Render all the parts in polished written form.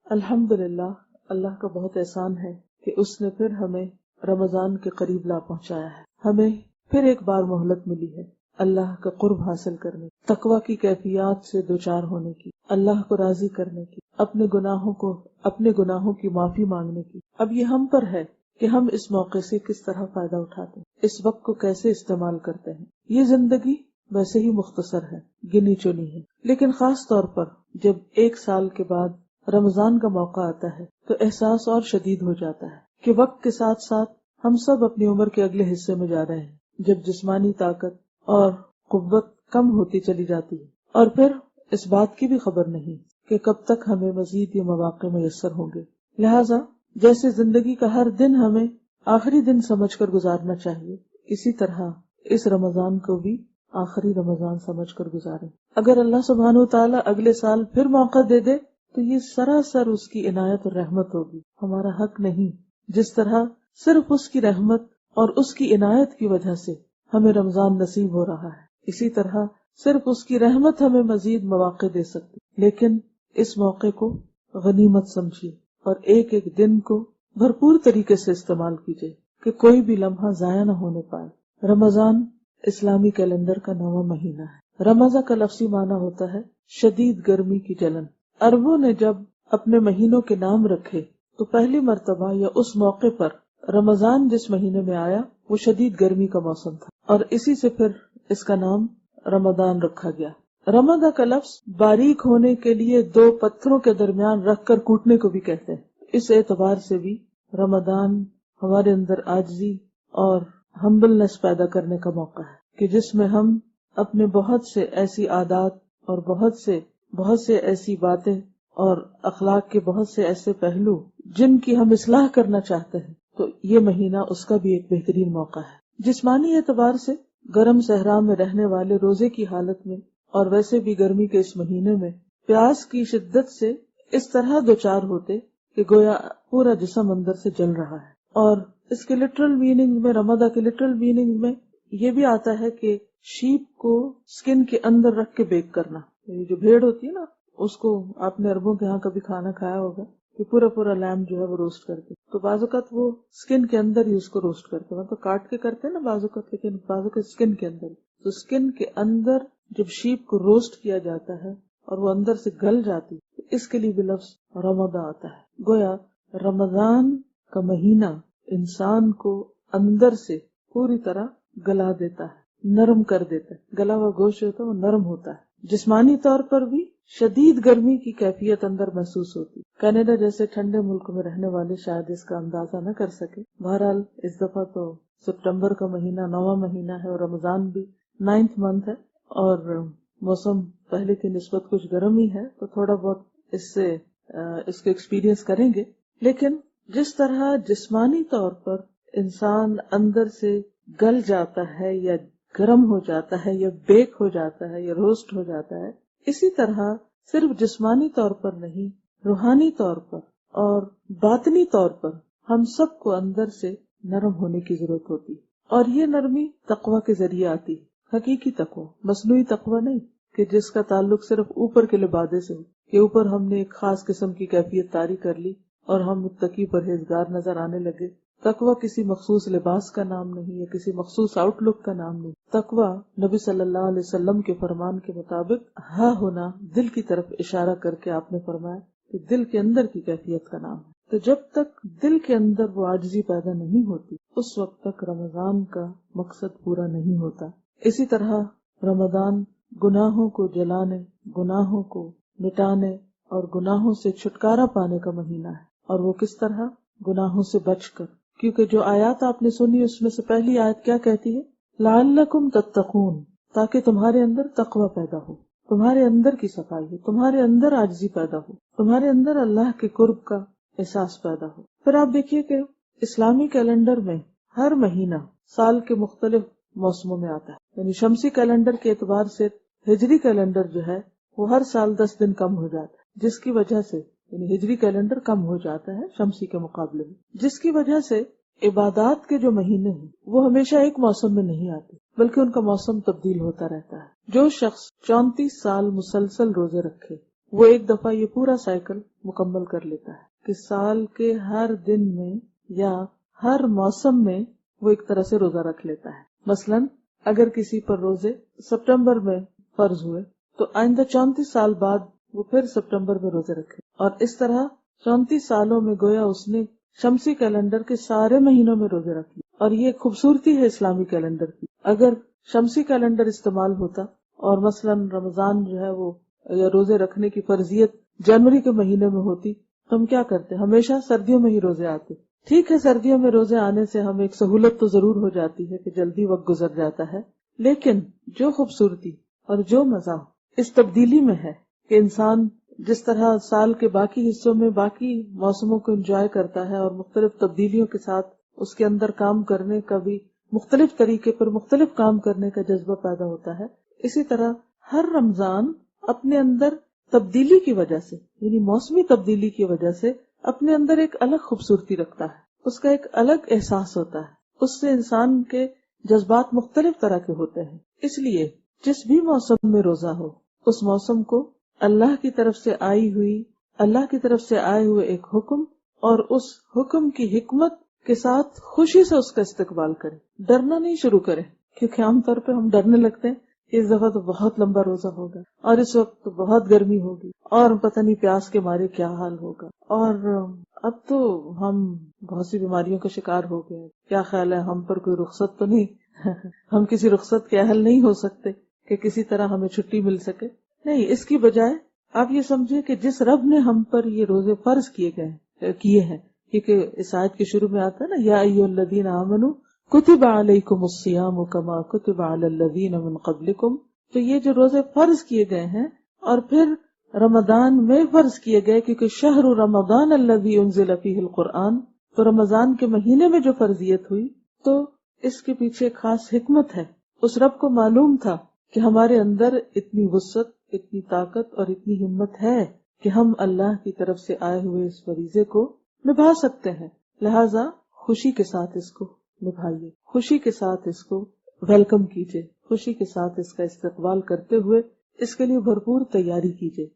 الحمدللہ، اللہ کا بہت احسان ہے کہ اس نے پھر ہمیں رمضان کے قریب لا پہنچایا ہے. ہمیں پھر ایک بار مہلت ملی ہے اللہ کا قرب حاصل کرنے، تقوی کی کیفیات سے دوچار ہونے کی، اللہ کو راضی کرنے کی، اپنے گناہوں کی معافی مانگنے کی. اب یہ ہم پر ہے کہ ہم اس موقع سے کس طرح فائدہ اٹھاتے ہیں، اس وقت کو کیسے استعمال کرتے ہیں. یہ زندگی ویسے ہی مختصر ہے، گنی چنی ہے، لیکن خاص طور پر جب ایک سال کے بعد رمضان کا موقع آتا ہے تو احساس اور شدید ہو جاتا ہے کہ وقت کے ساتھ ساتھ ہم سب اپنی عمر کے اگلے حصے میں جا رہے ہیں، جب جسمانی طاقت اور قوت کم ہوتی چلی جاتی ہے، اور پھر اس بات کی بھی خبر نہیں کہ کب تک ہمیں مزید یہ مواقع میسر ہوں گے. لہٰذا جیسے زندگی کا ہر دن ہمیں آخری دن سمجھ کر گزارنا چاہیے، اسی طرح اس رمضان کو بھی آخری رمضان سمجھ کر گزاریں. اگر اللہ سبحانہ و تعالیٰ اگلے سال پھر موقع دے دے تو یہ سراسر اس کی عنایت اور رحمت ہوگی، ہمارا حق نہیں. جس طرح صرف اس کی رحمت اور اس کی عنایت کی وجہ سے ہمیں رمضان نصیب ہو رہا ہے، اسی طرح صرف اس کی رحمت ہمیں مزید مواقع دے سکتی. لیکن اس موقع کو غنیمت سمجھیے اور ایک ایک دن کو بھرپور طریقے سے استعمال کیجیے کہ کوئی بھی لمحہ ضائع نہ ہونے پائے. رمضان اسلامی کیلنڈر کا 9واں مہینہ ہے. رمضان کا لفظی معنی ہوتا ہے شدید گرمی کی جلن. عربوں نے جب اپنے مہینوں کے نام رکھے تو پہلی مرتبہ یا اس موقع پر رمضان جس مہینے میں آیا وہ شدید گرمی کا موسم تھا، اور اسی سے پھر اس کا نام رمضان رکھا گیا. رمضان کا لفظ باریک ہونے کے لیے دو پتھروں کے درمیان رکھ کر کوٹنے کو بھی کہتے ہیں. اس اعتبار سے بھی رمضان ہمارے اندر عاجزی اور ہمبلنس پیدا کرنے کا موقع ہے کہ جس میں ہم اپنے بہت سے ایسی عادات اور بہت سے ایسی باتیں اور اخلاق کے بہت سے ایسے پہلو جن کی ہم اصلاح کرنا چاہتے ہیں، تو یہ مہینہ اس کا بھی ایک بہترین موقع ہے. جسمانی اعتبار سے گرم صحرا میں رہنے والے روزے کی حالت میں اور ویسے بھی گرمی کے اس مہینے میں پیاس کی شدت سے اس طرح دوچار ہوتے کہ گویا پورا جسم اندر سے جل رہا ہے. اور اس کے لٹرل میننگ میں، رمضان کے لٹرل میننگ میں یہ بھی آتا ہے کہ شیپ کو سکن کے اندر رکھ کے بیک کرنا. یعنی جو بھیڑ ہوتی ہے نا، اس کو آپ نے عربوں کے ہاں کبھی کھانا کھایا ہوگا کہ پورا لیمب جو ہے وہ روسٹ کرتے، تو بعض اوقات وہ سکن کے اندر ہی اس کو روسٹ کرتے، مطلب کاٹ کے کرتے نا بعض اوقات، لیکن بعض اوقات سکن کے اندر. تو سکن کے اندر جب شیپ کو روسٹ کیا جاتا ہے اور وہ اندر سے گل جاتی، تو اس کے لیے بھی لفظ رمضان آتا ہے. گویا رمضان کا مہینہ انسان کو اندر سے پوری طرح گلا دیتا ہے، نرم کر دیتا ہے. گلا ہوا گوشت ہوتا ہے وہ نرم ہوتا ہے. جسمانی طور پر بھی شدید گرمی کی کیفیت اندر محسوس ہوتی. کینیڈا جیسے ٹھنڈے ملک میں رہنے والے شاید اس کا اندازہ نہ کر سکے. بہرحال اس دفعہ تو ستمبر کا مہینہ 9واں مہینہ ہے اور رمضان بھی 9th منتھ ہے، اور موسم پہلے کی نسبت کچھ گرم ہی ہے، تو تھوڑا بہت اس کو ایکسپیرینس کریں گے. لیکن جس طرح جسمانی طور پر انسان اندر سے گل جاتا ہے یا گرم ہو جاتا ہے یا بیک ہو جاتا ہے یا روسٹ ہو جاتا ہے، اسی طرح صرف جسمانی طور پر نہیں، روحانی طور پر اور باطنی طور پر ہم سب کو اندر سے نرم ہونے کی ضرورت ہوتی. اور یہ نرمی تقوی کے ذریعے آتی ہے، حقیقی تقوی، مصنوعی تقوی نہیں کہ جس کا تعلق صرف اوپر کے لبادے سے ہو کہ اوپر ہم نے ایک خاص قسم کی کیفیت طاری کر لی اور ہم متقی پرہیزگار نظر آنے لگے. تقوی کسی مخصوص لباس کا نام نہیں ہے، کسی مخصوص آؤٹ لک کا نام نہیں. تقوی نبی صلی اللہ علیہ وسلم کے فرمان کے مطابق ہا ہونا، دل کی طرف اشارہ کر کے آپ نے فرمایا کہ دل کے اندر کی کیفیت کا نام ہے. تو جب تک دل کے اندر وہ عاجزی پیدا نہیں ہوتی اس وقت تک رمضان کا مقصد پورا نہیں ہوتا. اسی طرح رمضان گناہوں کو جلانے، گناہوں کو مٹانے اور گناہوں سے چھٹکارا پانے کا مہینہ ہے. اور وہ کس طرح؟ گناہوں سے بچ کر. کیونکہ جو آیات آپ نے سنی اس میں سے پہلی آیت کیا کہتی ہے؟ لعلکم تتقون، تاکہ تمہارے اندر تقوی پیدا ہو، تمہارے اندر کی صفائی ہو، تمہارے اندر عاجزی پیدا ہو، تمہارے اندر اللہ کے قرب کا احساس پیدا ہو. پھر آپ دیکھیے کہ اسلامی کیلنڈر میں ہر مہینہ سال کے مختلف موسموں میں آتا ہے. یعنی شمسی کیلنڈر کے اعتبار سے ہجری کیلنڈر جو ہے وہ ہر سال 10 دن کم ہو جاتا ہے، جس کی وجہ سے یعنی ہجری کیلنڈر کم ہو جاتا ہے شمسی کے مقابلے میں، جس کی وجہ سے عبادات کے جو مہینے ہیں وہ ہمیشہ ایک موسم میں نہیں آتے بلکہ ان کا موسم تبدیل ہوتا رہتا ہے. جو شخص 34 سال مسلسل روزے رکھے وہ ایک دفعہ یہ پورا سائیکل مکمل کر لیتا ہے کہ سال کے ہر دن میں یا ہر موسم میں وہ ایک طرح سے روزہ رکھ لیتا ہے. مثلاً اگر کسی پر روزے سپٹمبر میں فرض ہوئے تو آئندہ 34 سال بعد وہ پھر سپٹمبر میں روزے رکھے، اور اس طرح 34 سالوں میں گویا اس نے شمسی کیلنڈر کے سارے مہینوں میں روزے رکھ لیے. اور یہ خوبصورتی ہے اسلامی کیلنڈر کی. اگر شمسی کیلنڈر استعمال ہوتا اور مثلاً رمضان جو ہے وہ یا روزے رکھنے کی فرضیت جنوری کے مہینے میں ہوتی تو ہم کیا کرتے؟ ہمیشہ سردیوں میں ہی روزے آتے. ٹھیک ہے، سردیوں میں روزے آنے سے ہمیں ایک سہولت تو ضرور ہو جاتی ہے کہ جلدی وقت گزر جاتا ہے، لیکن جو خوبصورتی اور جو مزہ اس تبدیلی میں ہے کہ انسان جس طرح سال کے باقی حصوں میں باقی موسموں کو انجوائے کرتا ہے اور مختلف تبدیلیوں کے ساتھ اس کے اندر کام کرنے کا بھی مختلف طریقے پر مختلف کام کرنے کا جذبہ پیدا ہوتا ہے، اسی طرح ہر رمضان اپنے اندر تبدیلی کی وجہ سے، یعنی موسمی تبدیلی کی وجہ سے اپنے اندر ایک الگ خوبصورتی رکھتا ہے. اس کا ایک الگ احساس ہوتا ہے، اس سے انسان کے جذبات مختلف طرح کے ہوتے ہیں. اس لیے جس بھی موسم میں روزہ ہو، اس موسم کو اللہ کی طرف سے اللہ کی طرف سے آئے ہوئے ایک حکم اور اس حکم کی حکمت کے ساتھ خوشی سے اس کا استقبال کریں. ڈرنا نہیں شروع کریں، کیونکہ عام طور پہ ہم ڈرنے لگتے ہیں اس دفعہ تو بہت لمبا روزہ ہوگا، اور اس وقت تو بہت گرمی ہوگی، اور پتہ نہیں پیاس کے مارے کیا حال ہوگا، اور اب تو ہم بہت سی بیماریوں کا شکار ہو گئے، کیا خیال ہے ہم پر کوئی رخصت تو نہیں ہم کسی رخصت کے اہل نہیں ہو سکتے کہ کسی طرح ہمیں چھٹی مل سکے. نہیں، اس کی بجائے آپ یہ سمجھیں کہ جس رب نے ہم پر یہ روزے فرض کیے ہیں، کیونکہ اس آیت کے شروع میں آتا ہے نا، یا ایھا الذین آمنوا کتب علیکم الصیام کما کتب علی الذین من قبلکم. تو یہ جو روزے فرض کیے گئے ہیں اور پھر رمضان میں فرض کیے گئے، کیونکہ شہر رمضان الذی انزل فیہ القرآن، تو رمضان کے مہینے میں جو فرضیت ہوئی تو اس کے پیچھے خاص حکمت ہے. اس رب کو معلوم تھا کہ ہمارے اندر اتنی وسعت، اتنی طاقت اور اتنی ہمت ہے کہ ہم اللہ کی طرف سے آئے ہوئے اس فریضے کو نبھا سکتے ہیں. لہذا خوشی کے ساتھ اس کو نبھائیے، خوشی کے ساتھ اس کو ویلکم کیجیے، خوشی کے ساتھ اس کا استقبال کرتے ہوئے اس کے لیے بھرپور تیاری کیجیے.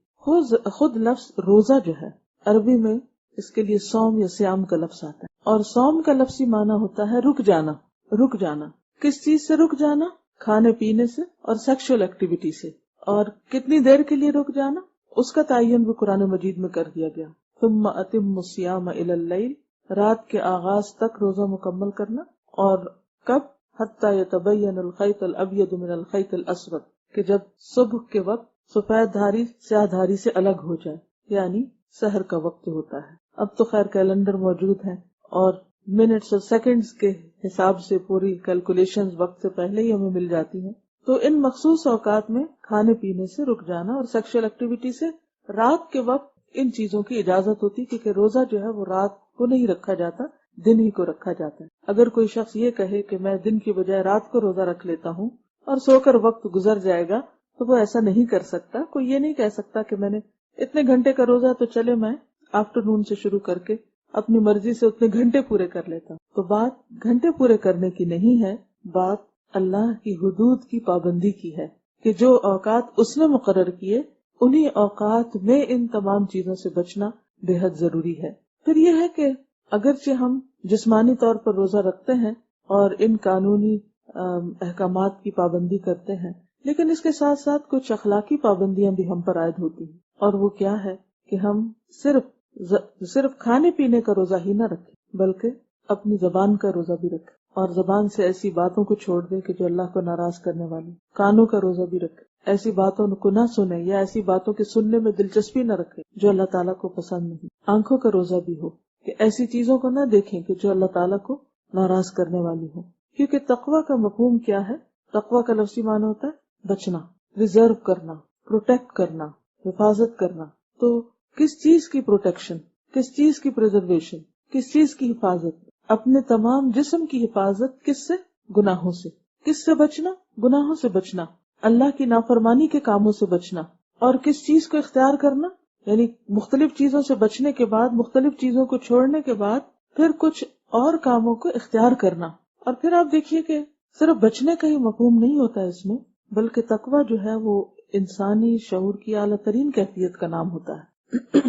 خود لفظ روزہ جو ہے عربی میں اس کے لیے صوم یا صیام کا لفظ آتا ہے، اور صوم کا لفظی معنی ہوتا ہے رک جانا. رک جانا کس چیز سے رک جانا؟ کھانے پینے سے اور سیکشل ایکٹیویٹی سے. اور کتنی دیر کے لیے رک جانا اس کا تعین بھی قرآن مجید میں کر دیا گیا. ثم اتم الصیام الی اللیل، رات کے آغاز تک روزہ مکمل کرنا. اور کب؟ حتی یتبین الخیط الابیض من الخیط الاسود، کہ جب صبح کے وقت سفید دھاری سیاہ دھاری سے الگ ہو جائے، یعنی سحر کا وقت ہوتا ہے. اب تو خیر کیلنڈر موجود ہیں اور منٹس اور سیکنڈز کے حساب سے پوری کیلکولیشنز وقت سے پہلے ہی ہمیں مل جاتی ہیں. تو ان مخصوص اوقات میں کھانے پینے سے رک جانا اور سیکشل ایکٹیویٹی سے رات کے وقت ان چیزوں کی اجازت ہوتی، کیونکہ روزہ جو ہے وہ رات کو نہیں رکھا جاتا، دن ہی کو رکھا جاتا ہے. اگر کوئی شخص یہ کہے کہ میں دن کی بجائے رات کو روزہ رکھ لیتا ہوں اور سو کر وقت گزر جائے گا، تو وہ ایسا نہیں کر سکتا. کوئی یہ نہیں کہہ سکتا کہ میں نے اتنے گھنٹے کا روزہ تو چلے میں آفٹر نون سے شروع کر کے اپنی مرضی سے اتنے گھنٹے پورے کر لیتا ہوں. تو بات گھنٹے پورے کرنے کی نہیں ہے، بات اللہ کی حدود کی پابندی کی ہے کہ جو اوقات اس نے مقرر کیے انہی اوقات میں ان تمام چیزوں سے بچنا بے حد ضروری ہے. پھر یہ ہے کہ اگرچہ ہم جسمانی طور پر روزہ رکھتے ہیں اور ان قانونی احکامات کی پابندی کرتے ہیں، لیکن اس کے ساتھ ساتھ کچھ اخلاقی پابندیاں بھی ہم پر عائد ہوتی ہیں. اور وہ کیا ہے کہ ہم صرف کھانے پینے کا روزہ ہی نہ رکھیں، بلکہ اپنی زبان کا روزہ بھی رکھیں، اور زبان سے ایسی باتوں کو چھوڑ دیں کہ جو اللہ کو ناراض کرنے والی. کانوں کا روزہ بھی رکھیں، ایسی باتوں کو نہ سنیں یا ایسی باتوں کے سننے میں دلچسپی نہ رکھیں جو اللہ تعالیٰ کو پسند نہیں. آنکھوں کا روزہ بھی ہو کہ ایسی چیزوں کو نہ دیکھیں کہ جو اللہ تعالیٰ کو ناراض کرنے والی ہو. کیونکہ تقوی کا مفہوم کیا ہے؟ تقوی کا لفظی معنی ہوتا ہے بچنا، ریزرو کرنا، پروٹیکٹ کرنا، حفاظت کرنا. تو کس چیز کی پروٹیکشن، کس چیز کی پریزرویشن، کس چیز کی حفاظت؟ اپنے تمام جسم کی حفاظت. کس سے؟ گناہوں سے. کس سے بچنا؟ گناہوں سے بچنا، اللہ کی نافرمانی کے کاموں سے بچنا. اور کس چیز کو اختیار کرنا؟ یعنی مختلف چیزوں سے بچنے کے بعد، مختلف چیزوں کو چھوڑنے کے بعد پھر کچھ اور کاموں کو اختیار کرنا. اور پھر آپ دیکھیے کہ صرف بچنے کا ہی مفہوم نہیں ہوتا ہے اس میں، بلکہ تقویٰ جو ہے وہ انسانی شعور کی اعلیٰ ترین کیفیت کا نام ہوتا ہے۔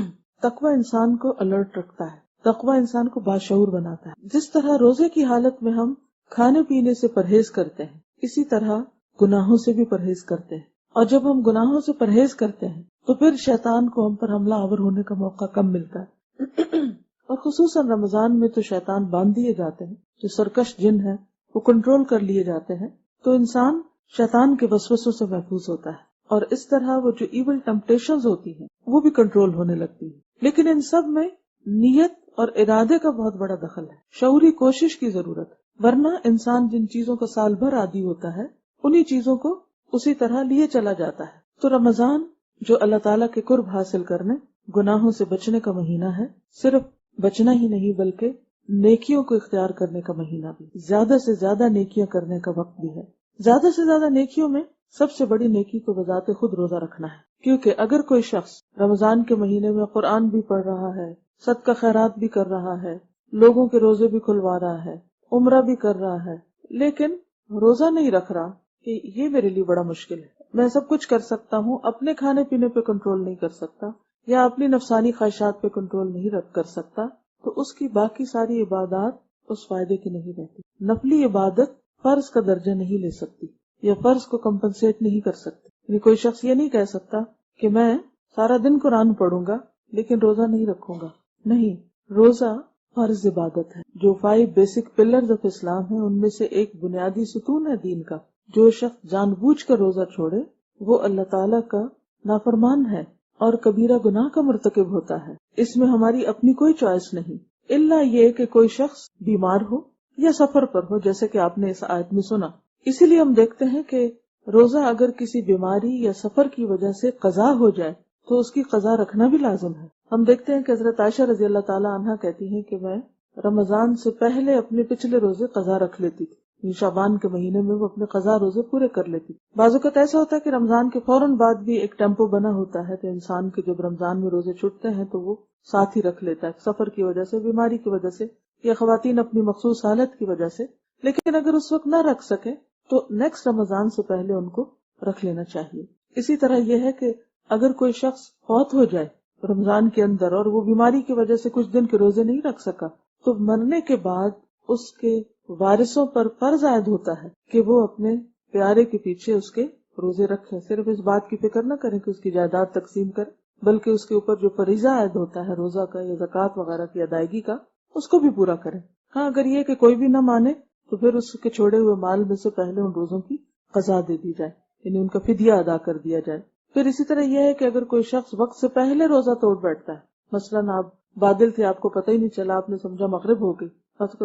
تقوی انسان کو الرٹ رکھتا ہے، تقوی انسان کو باشعور بناتا ہے۔ جس طرح روزے کی حالت میں ہم کھانے پینے سے پرہیز کرتے ہیں، اسی طرح گناہوں سے بھی پرہیز کرتے ہیں، اور جب ہم گناہوں سے پرہیز کرتے ہیں تو پھر شیطان کو ہم پر حملہ آور ہونے کا موقع کم ملتا ہے۔ اور خصوصاً رمضان میں تو شیطان باندھ دیے جاتے ہیں، جو سرکش جن ہے وہ کنٹرول کر لیے جاتے ہیں، تو انسان شیطان کے وسوسوں سے محفوظ ہوتا ہے، اور اس طرح وہ جو ایول ٹمپٹیشنز ہوتی ہیں وہ بھی کنٹرول ہونے لگتی ہیں۔ لیکن ان سب میں نیت اور ارادے کا بہت بڑا دخل ہے، شعوری کوشش کی ضرورت ہے، ورنہ انسان جن چیزوں کا سال بھر عادی ہوتا ہے انہی چیزوں کو اسی طرح لیے چلا جاتا ہے۔ تو رمضان جو اللہ تعالیٰ کے قرب حاصل کرنے، گناہوں سے بچنے کا مہینہ ہے، صرف بچنا ہی نہیں بلکہ نیکیوں کو اختیار کرنے کا مہینہ بھی، زیادہ سے زیادہ نیکیاں کرنے کا وقت بھی ہے۔ زیادہ سے زیادہ نیکیوں میں سب سے بڑی نیکی تو بذات خود روزہ رکھنا ہے، کیونکہ اگر کوئی شخص رمضان کے مہینے میں قرآن بھی پڑھ رہا ہے، صدقہ خیرات بھی کر رہا ہے، لوگوں کے روزے بھی کھلوا رہا ہے، عمرہ بھی کر رہا ہے، لیکن روزہ نہیں رکھ رہا کہ یہ میرے لیے بڑا مشکل ہے، میں سب کچھ کر سکتا ہوں، اپنے کھانے پینے پہ کنٹرول نہیں کر سکتا یا اپنی نفسانی خواہشات پہ کنٹرول نہیں کر سکتا، تو اس کی باقی ساری عبادات اس فائدے کی نہیں رہتی۔ نفلی عبادت فرض کا درجہ نہیں لے سکتی یا فرض کو کمپنسیٹ نہیں کر سکتی۔ یعنی کوئی شخص یہ نہیں کہہ سکتا کہ میں سارا دن قرآن پڑھوں گا لیکن روزہ نہیں رکھوں گا، نہیں، روزہ فرض عبادت ہے۔ جو 5 بیسک پلرز آف اسلام ہیں ان میں سے ایک بنیادی ستون ہے دین کا۔ جو شخص جان بوجھ کر روزہ چھوڑے وہ اللہ تعالیٰ کا نافرمان ہے اور کبیرہ گناہ کا مرتکب ہوتا ہے۔ اس میں ہماری اپنی کوئی چوائس نہیں، الا یہ کہ کوئی شخص بیمار ہو یا سفر پر ہو، جیسے کہ آپ نے اس آیت میں سنا۔ اسی لیے ہم دیکھتے ہیں کہ روزہ اگر کسی بیماری یا سفر کی وجہ سے قضا ہو جائے تو اس کی قضا رکھنا بھی لازم ہے۔ ہم دیکھتے ہیں کہ حضرت عائشہ رضی اللہ تعالی عنہا کہتی ہیں کہ میں رمضان سے پہلے اپنے پچھلے روزے قضا رکھ لیتی تھی، شعبان کے مہینے میں وہ اپنے قضا روزے پورے کر لیتی۔ بعض اوقات ایسا ہوتا ہے کہ رمضان کے فوراً بعد بھی ایک ٹیمپو بنا ہوتا ہے، تو انسان کے جب رمضان میں روزے چھوٹتے ہیں تو وہ ساتھ ہی رکھ لیتا ہے، سفر کی وجہ سے، بیماری کی وجہ سے، یا خواتین اپنی مخصوص حالت کی وجہ سے۔ لیکن اگر اس وقت نہ رکھ سکے تو نیکسٹ رمضان سے پہلے ان کو رکھ لینا چاہیے۔ اسی طرح یہ ہے کہ اگر کوئی شخص فوت ہو جائے رمضان کے اندر اور وہ بیماری کی وجہ سے کچھ دن کے روزے نہیں رکھ سکا، تو مرنے کے بعد اس کے وارثوں پر فرض عائد ہوتا ہے کہ وہ اپنے پیارے کے پیچھے اس کے روزے رکھیں۔ صرف اس بات کی فکر نہ کریں کہ اس کی جائیداد تقسیم کریں، بلکہ اس کے اوپر جو فریضہ عائد ہوتا ہے روزہ کا یا زکوٰۃ وغیرہ کی ادائیگی کا، اس کو بھی پورا کریں۔ ہاں، اگر یہ کہ کوئی بھی نہ مانے تو پھر اس کے چھوڑے ہوئے مال میں سے پہلے ان روزوں کی قضا دے دی جائے، یعنی ان کا فدیہ ادا کر دیا جائے۔ پھر اسی طرح یہ ہے کہ اگر کوئی شخص وقت سے پہلے روزہ توڑ بیٹھتا ہے، مثلاً آپ بادل تھے، آپ کو پتہ ہی نہیں چلا، آپ نے سمجھا مغرب ہو گئی،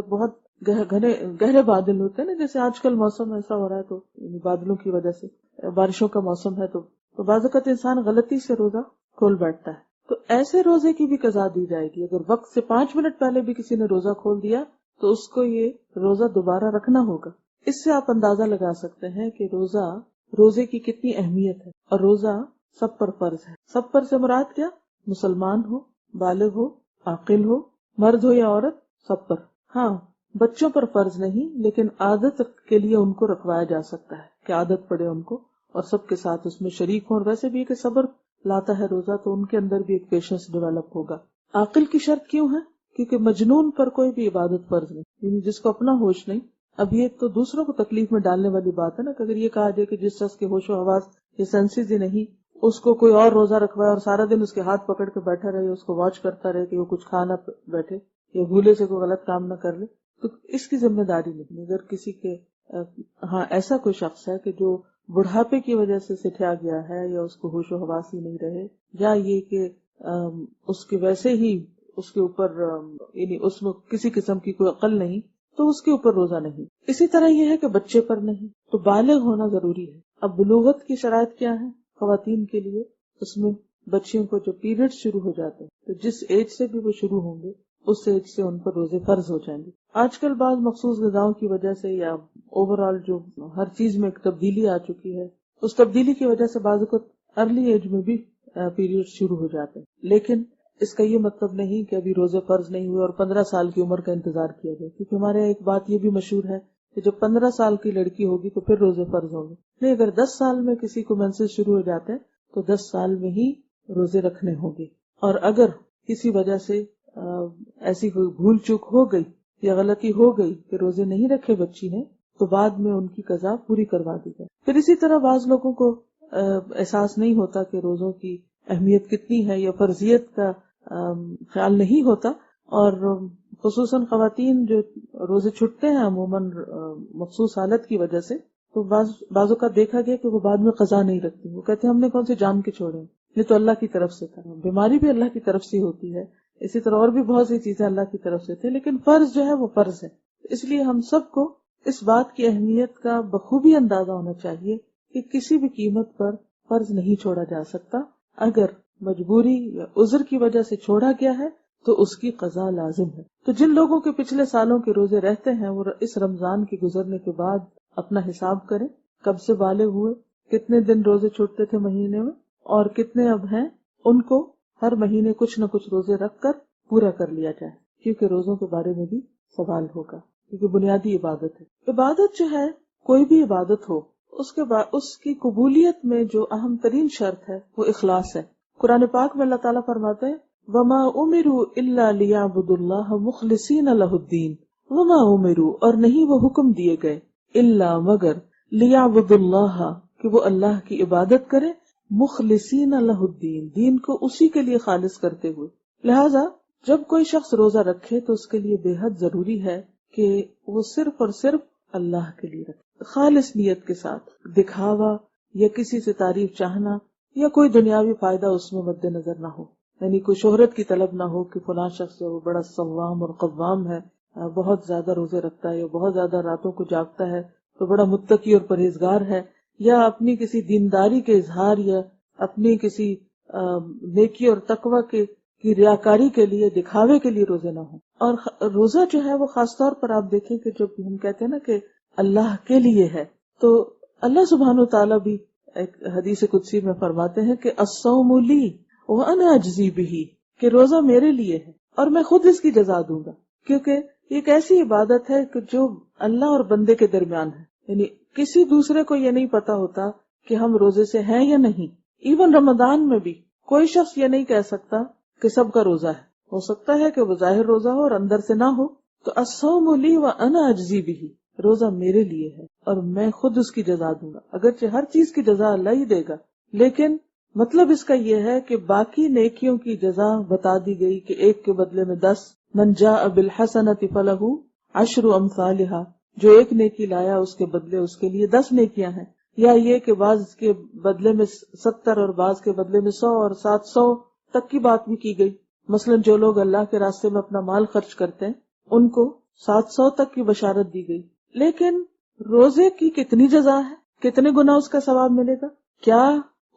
بہت گہرے بادل ہوتے ہیں نا، جیسے آج کل موسم ایسا ہو رہا ہے تو بادلوں کی وجہ سے بارشوں کا موسم ہے، تو بعض اوقات انسان غلطی سے روزہ کھول بیٹھتا ہے، تو ایسے روزے کی بھی قضا دی جائے گی۔ اگر وقت سے 5 منٹ پہلے بھی کسی نے روزہ کھول دیا تو اس کو یہ روزہ دوبارہ رکھنا ہوگا۔ اس سے آپ اندازہ لگا سکتے ہیں کہ روزے کی کتنی اہمیت ہے، اور روزہ سب پر فرض ہے۔ سب پر سے مراد کیا؟ مسلمان ہو، بالغ ہو، عاقل ہو، مرد ہو یا عورت، سب پر۔ ہاں، بچوں پر فرض نہیں، لیکن عادت کے لیے ان کو رکھوایا جا سکتا ہے کہ عادت پڑے ان کو اور سب کے ساتھ اس میں شریک ہوں۔ اور ویسے بھی کہ صبر لاتا ہے روزہ، تو ان کے اندر بھی ایک پیشنس ڈیولپ ہوگا۔ عاقل کی شرط کیوں ہے؟ کیونکہ مجنون پر کوئی بھی عبادت فرض نہیں، یعنی جس کو اپنا ہوش نہیں۔ اب یہ تو دوسروں کو تکلیف میں ڈالنے والی بات ہے نا، کہ اگر یہ کہا جائے کہ جس شخص کے ہوش و حواس یہ سینسز ہی نہیں، اس کو کوئی اور روزہ رکھوائے اور سارا دن اس کے ہاتھ پکڑ کے بیٹھا رہے، اس کو واچ کرتا رہے کہ وہ کچھ کھا نہ بیٹھے یا بھولے سے کوئی غلط کام نہ کر لے، تو اس کی ذمہ داری نہیں۔ اگر کسی کے ہاں ایسا کوئی شخص ہے کہ جو بڑھاپے کی وجہ سے سٹھیا گیا ہے، یا اس کو ہوش و حواس ہی نہیں رہے، یا یہ کہ اس کے ویسے ہی اس کے اوپر یعنی اس میں کسی قسم کی کوئی عقل نہیں، تو اس کے اوپر روزہ نہیں۔ اسی طرح یہ ہے کہ بچے پر نہیں، تو بالغ ہونا ضروری ہے۔ اب بلوغت کی شرائط کیا ہے خواتین کے لیے؟ اس میں بچیوں کو جو پیریڈ شروع ہو جاتے ہیں تو جس ایج سے بھی وہ شروع ہوں گے اس ایج سے ان پر روزے فرض ہو جائیں گے۔ آج کل بعض مخصوص غذاؤں کی وجہ سے یا اوور آل جو ہر چیز میں ایک تبدیلی آ چکی ہے، اس تبدیلی کی وجہ سے بعض کو ارلی ایج میں بھی پیریڈ شروع ہو جاتے ہیں، لیکن اس کا یہ مطلب نہیں کہ ابھی روزے فرض نہیں ہوئے اور 15 سال کی عمر کا انتظار کیا جائے، کیونکہ ہمارے یہاں ایک بات یہ بھی مشہور ہے کہ جب 15 سال کی لڑکی ہوگی تو پھر روزے فرض ہوں گے. نہیں، اگر 10 سال میں کسی کو مینسز شروع ہو جاتے ہیں تو 10 سال میں ہی روزے رکھنے ہوں گے. اور اگر کسی وجہ سے ایسی کوئی بھول چوک ہو گئی یا غلطی ہو گئی کہ روزے نہیں رکھے بچی نے تو بعد میں ان کی قضا پوری کروا دی جائے. پھر اسی طرح بعض لوگوں کو احساس نہیں ہوتا کہ روزوں کی اہمیت کتنی ہے یا فرضیت کا خیال نہیں ہوتا، اور خصوصاً خواتین جو روزے چھٹتے ہیں عموماً مخصوص حالت کی وجہ سے، تو بعضوں کا دیکھا گیا کہ وہ بعد میں قضا نہیں رکھتی. وہ کہتے ہیں ہم نے کون سے جان کے چھوڑے ہیں، یہ تو اللہ کی طرف سے تھا. بیماری بھی اللہ کی طرف سے ہوتی ہے، اسی طرح اور بھی بہت سی چیزیں اللہ کی طرف سے تھے، لیکن فرض جو ہے وہ فرض ہے. اس لیے ہم سب کو اس بات کی اہمیت کا بخوبی اندازہ ہونا چاہیے کہ کسی بھی قیمت پر فرض نہیں چھوڑا جا سکتا. اگر مجبوری یا عذر کی وجہ سے چھوڑا گیا ہے تو اس کی قضا لازم ہے. تو جن لوگوں کے پچھلے سالوں کے روزے رہتے ہیں وہ اس رمضان کے گزرنے کے بعد اپنا حساب کریں، کب سے بالغ ہوئے، کتنے دن روزے چھوٹتے تھے مہینے میں اور کتنے اب ہیں. ان کو ہر مہینے کچھ نہ کچھ روزے رکھ کر پورا کر لیا جائے، کیونکہ روزوں کے بارے میں بھی سوال ہوگا، کیونکہ بنیادی عبادت ہے. عبادت جو ہے، کوئی بھی عبادت ہو، اس کے بعد اس کی قبولیت میں جو اہم ترین شرط ہے وہ اخلاص ہے. قرآن پاک میں اللہ تعالیٰ فرماتے ہیں وَمَا أُمِرُوا إِلَّا لِيَعْبُدُوا اللَّهَ مُخْلِصِينَ لَهُ الدِّينَ وَمَا أُمِرُوا، اور نہیں وہ حکم دیے گئے، إِلَّا مگر، لِيَعْبُدُوا اللَّهَ کہ وہ اللہ کی عبادت کرے، مخلصین لہ الدین، دین کو اسی کے لیے خالص کرتے ہوئے. لہذا جب کوئی شخص روزہ رکھے تو اس کے لیے بے حد ضروری ہے کہ وہ صرف اور صرف اللہ کے لیے رکھے، خالص نیت کے ساتھ. دکھاوا یا کسی سے تعریف چاہنا یا کوئی دنیاوی فائدہ اس میں مد نظر نہ ہو، یعنی کوئی شہرت کی طلب نہ ہو کہ فلاں شخص وہ بڑا صوام اور قوام ہے، بہت زیادہ روزے رکھتا ہے یا بہت زیادہ راتوں کو جاگتا ہے تو بڑا متقی اور پرہیزگار ہے، یا اپنی کسی دینداری کے اظہار یا اپنی کسی نیکی اور تقوی کی ریاکاری کے لیے، دکھاوے کے لیے روزے نہ ہوں. اور روزہ جو ہے وہ خاص طور پر آپ دیکھیں کہ جب ہم کہتے ہیں نا کہ اللہ کے لیے ہے، تو اللہ سبحانہ و تعالیٰ بھی ایک حدیث قدسی میں فرماتے ہیں کہ الصوم لی وانا اجزی بہ، کہ روزہ میرے لیے ہے اور میں خود اس کی جزا دوں گا. کیونکہ یہ ایک ایسی عبادت ہے کہ جو اللہ اور بندے کے درمیان ہے، یعنی کسی دوسرے کو یہ نہیں پتا ہوتا کہ ہم روزے سے ہیں یا نہیں. ایون رمضان میں بھی کوئی شخص یہ نہیں کہہ سکتا کہ سب کا روزہ ہے. ہو سکتا ہے کہ وہ ظاہر روزہ ہو اور اندر سے نہ ہو. تو الصوم لی وانا اجزی بہ، روزہ میرے لیے ہے اور میں خود اس کی جزا دوں گا. اگرچہ ہر چیز کی جزا اللہ ہی دے گا، لیکن مطلب اس کا یہ ہے کہ باقی نیکیوں کی جزا بتا دی گئی کہ ایک کے بدلے میں 10، من جاء بالحسنۃ فلہ عشر امثالھا، جو ایک نیکی لایا اس کے بدلے اس کے لیے 10 نیکیاں ہیں. یا یہ کہ بعض کے بدلے میں 70 اور بعض کے بدلے میں 100 اور 700 تک کی بات بھی کی گئی. مثلا جو لوگ اللہ کے راستے میں اپنا مال خرچ کرتے ہیں ان کو 700 تک کی بشارت دی گئی. لیکن روزے کی کتنی جزا ہے، کتنے گنا اس کا ثواب ملے گا، کیا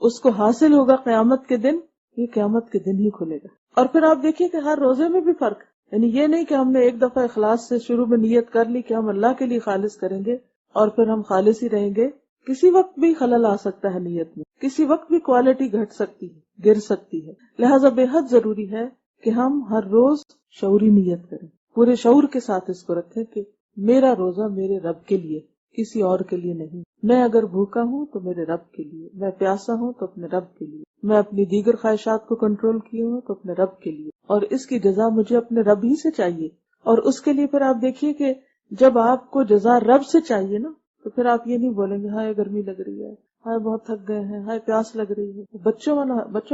اس کو حاصل ہوگا قیامت کے دن؟ یہ قیامت کے دن ہی کھلے گا. اور پھر آپ دیکھیے کہ ہر روزے میں بھی فرق ہے. یعنی یہ نہیں کہ ہم نے ایک دفعہ اخلاص سے شروع میں نیت کر لی کہ ہم اللہ کے لیے خالص کریں گے اور پھر ہم خالص ہی رہیں گے. کسی وقت بھی خلل آ سکتا ہے نیت میں، کسی وقت بھی کوالٹی گھٹ سکتی ہے، گر سکتی ہے. لہٰذا بے حد ضروری ہے کہ ہم ہر روز شعوری نیت کریں، پورے شعور کے ساتھ اس کو رکھیں کہ میرا روزہ میرے رب کے لیے، کسی اور کے لیے نہیں. میں اگر بھوکا ہوں تو میرے رب کے لیے، میں پیاسا ہوں تو اپنے رب کے لیے، میں اپنی دیگر خواہشات کو کنٹرول کیے ہوں تو اپنے رب کے لیے، اور اس کی جزا مجھے اپنے رب ہی سے چاہیے. اور اس کے لیے پھر آپ دیکھیے کہ جب آپ کو جزا رب سے چاہیے نا، تو پھر آپ یہ نہیں بولیں گے ہائے گرمی لگ رہی ہے، ہائے بہت تھک گئے ہیں، ہائے پیاس لگ رہی ہے. بچوں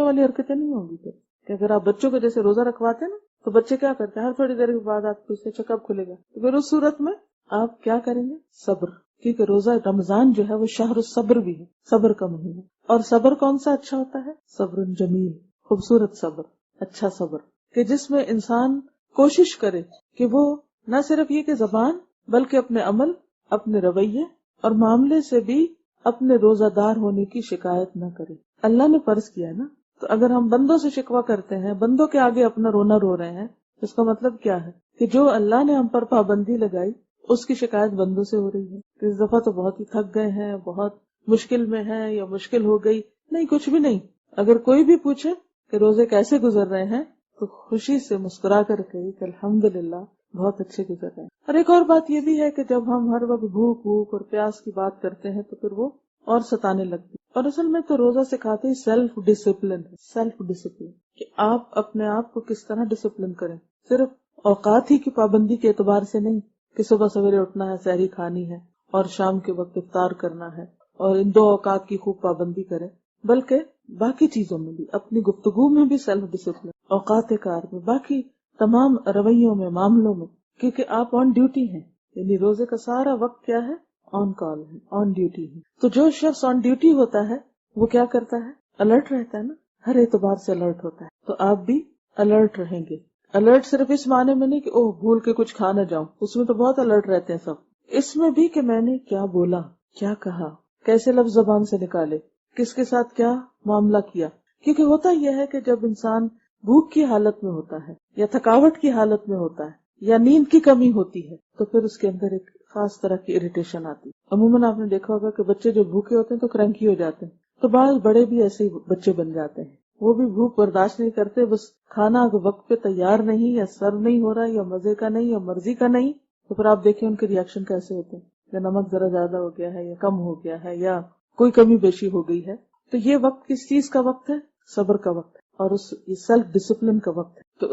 والی حرکتیں نہیں ہوں گی. پھر کہ اگر آپ بچوں کو جیسے روزہ رکھواتے نا تو بچے کیا کرتے ہیں، ہر تھوڑی دیر کے بعد آپ پوچھتے اچھا کب کھلے گا، تو پھر اس صورت میں آپ کیا کریں گے؟ صبر. کیونکہ روزہ رمضان جو ہے وہ شہر الصبر بھی ہے، صبر کا مہینہ. اور صبر کون سا اچھا ہوتا ہے؟ صبر جمیل، خوبصورت صبر، اچھا صبر، کہ جس میں انسان کوشش کرے کہ وہ نہ صرف یہ کہ زبان بلکہ اپنے عمل، اپنے رویے اور معاملے سے بھی اپنے روزہ دار ہونے کی شکایت نہ کرے. اللہ نے فرض کیا ہے نا، تو اگر ہم بندوں سے شکوہ کرتے ہیں، بندوں کے آگے اپنا رونا رو رہے ہیں، اس کا مطلب کیا ہے کہ جو اللہ نے ہم پر پابندی لگائی اس کی شکایت بندوں سے ہو رہی ہے کہ اس دفعہ تو بہت ہی تھک گئے ہیں، بہت مشکل میں ہیں یا مشکل ہو گئی. نہیں، کچھ بھی نہیں. اگر کوئی بھی پوچھے کہ روزے کیسے گزر رہے ہیں تو خوشی سے مسکرا کر کہے کہ الحمدللہ بہت اچھے گزر رہے ہیں. اور ایک اور بات یہ بھی ہے کہ جب ہم ہر وقت بھوک اور پیاس کی بات کرتے ہیں تو پھر وہ اور ستانے لگتی. اور اصل میں تو روزہ سکھاتے ہی سیلف ڈسپلن ہے، سیلف ڈسپلن کہ آپ اپنے آپ کو کس طرح ڈسپلن کریں. صرف اوقات ہی کی پابندی کے اعتبار سے نہیں کہ صبح سویرے اٹھنا ہے، سحری کھانی ہے اور شام کے وقت افطار کرنا ہے اور ان 2 اوقات کی خوب پابندی کریں، بلکہ باقی چیزوں میں بھی، اپنی گفتگو میں بھی سیلف ڈسپلن، اوقات کار میں، باقی تمام رویوں میں، معاملوں میں، کیونکہ آپ آن ڈیوٹی ہیں. یعنی روزے کا سارا وقت کیا ہے؟ آن کال ہے، آن ڈیوٹی ہے. تو جو شخص آن ڈیوٹی ہوتا ہے وہ کیا کرتا ہے؟ الرٹ رہتا ہے نا، ہر اعتبار سے الرٹ ہوتا ہے. تو آپ بھی الرٹ رہیں گے. الرٹ صرف اس معنی میں نہیں کہ اوہ بھول کے کچھ کھا نہ جاؤں، اس میں تو بہت الرٹ رہتے ہیں سب. اس میں بھی کہ میں نے کیا بولا، کیا کہا، کیسے لفظ زبان سے نکالے، کس کے ساتھ کیا معاملہ کیا. کیونکہ ہوتا یہ ہے کہ جب انسان بھوک کی حالت میں ہوتا ہے یا تھکاوٹ کی حالت میں ہوتا ہے یا نیند کی کمی ہوتی ہے تو پھر اس کے اندر ایک خاص طرح کی اریٹیشن آتی ہے. عموماً آپ نے دیکھا ہوگا کہ بچے جو بھوکے ہوتے ہیں تو کرنکی ہو جاتے ہیں، تو بعض بڑے بھی ایسے ہی بچے بن جاتے ہیں. وہ بھی بھوک برداشت نہیں کرتے، بس کھانا وقت پہ تیار نہیں یا سرو نہیں ہو رہا یا مزے کا نہیں یا مرضی کا نہیں، تو پھر آپ دیکھیں ان کے ریئیکشن کیسے ہوتے ہیں. یا نمک ذرا زیادہ ہو گیا ہے یا کم ہو گیا ہے یا کوئی کمی بیشی ہو گئی ہے. تو یہ وقت کس چیز کا وقت ہے؟ صبر کا وقت ہے اور یہ سیلف ڈسپلن کا وقت ہے. تو